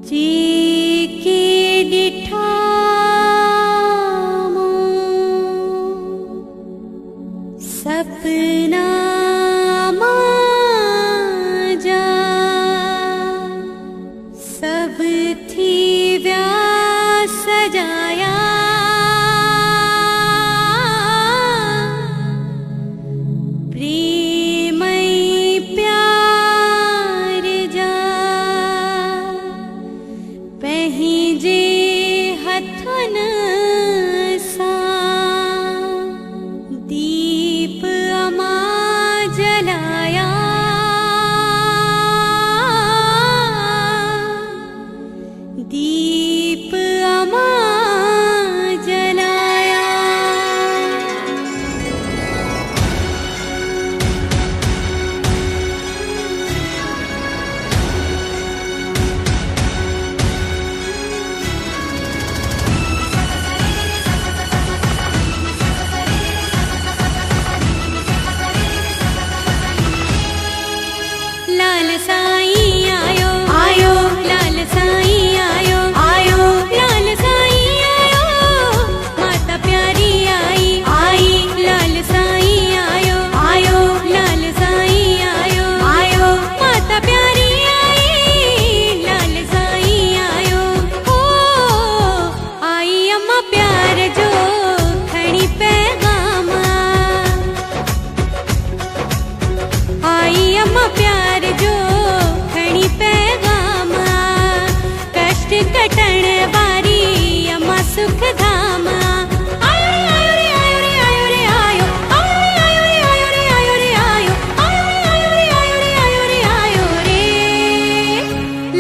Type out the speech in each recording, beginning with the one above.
जी के डिठामो सपना माजा सब थी व्यास सजाया पहीजे हथन सा दीप अमा जलाया दीप अमा जलाया लाल साईं आयो आयो लाल साईं आयो आयो लाल साईं आयो माता प्यारी आई आई लाल साईं आयो आयो लाल साईं आयो आयो माता प्यारी आई लाल साईं आयो ओ आई अम्मा प्यार जो खड़ी पैगाम आई अम्मा प्यार जो खड़ी पैगाम कष्ट कटण वारी अम्मा सुख धाम आयो रे आयो रे आयो रे आयो आयो रे आयो रे आयो रे आयो आयो रे आयो रे आयो रे आयो रे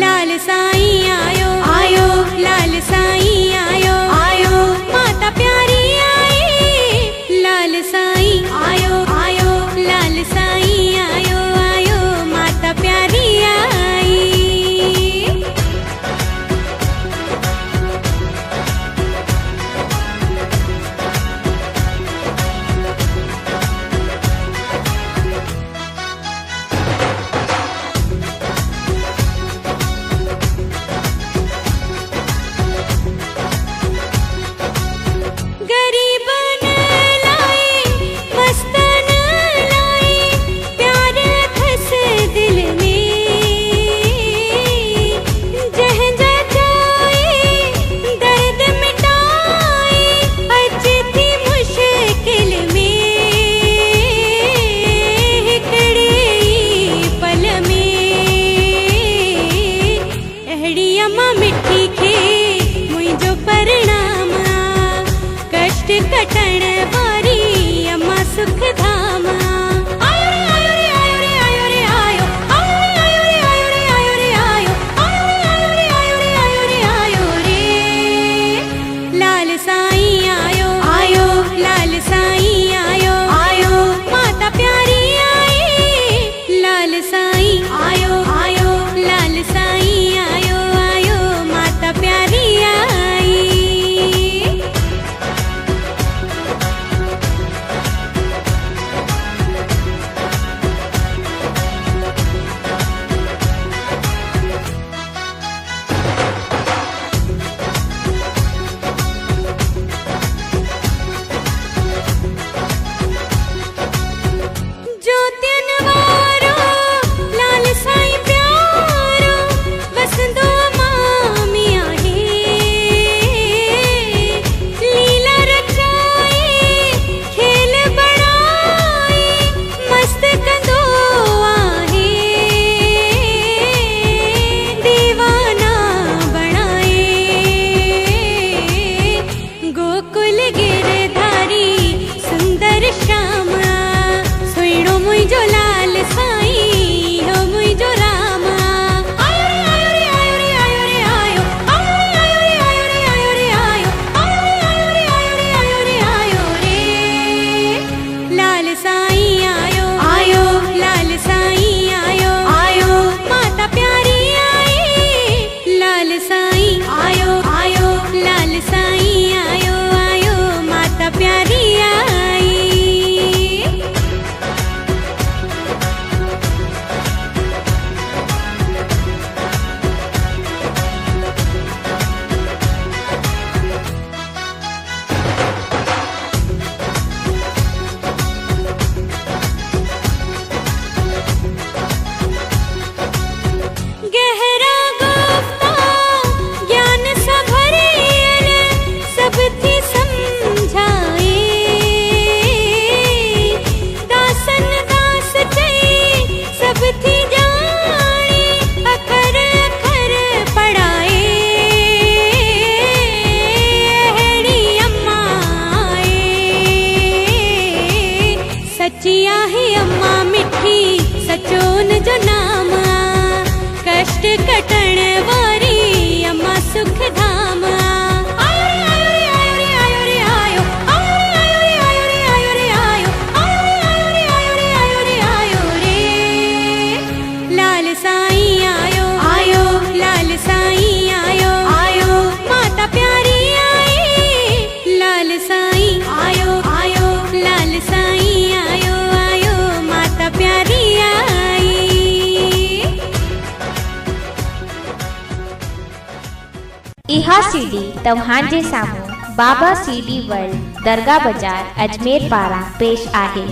लाल साईं आयो आयो लाल साईं आयो आयो माता प्यारी आई लाल साईं आयो आयो लाल साईं आयो आयो माता प्यारी आई गरीबन लाई मस्तन इहा सीडी तव्हांजे साम्हूं बाबा सीडी वर्ल्ड दरगाह बाज़ार अजमेर पारां पेश आहे।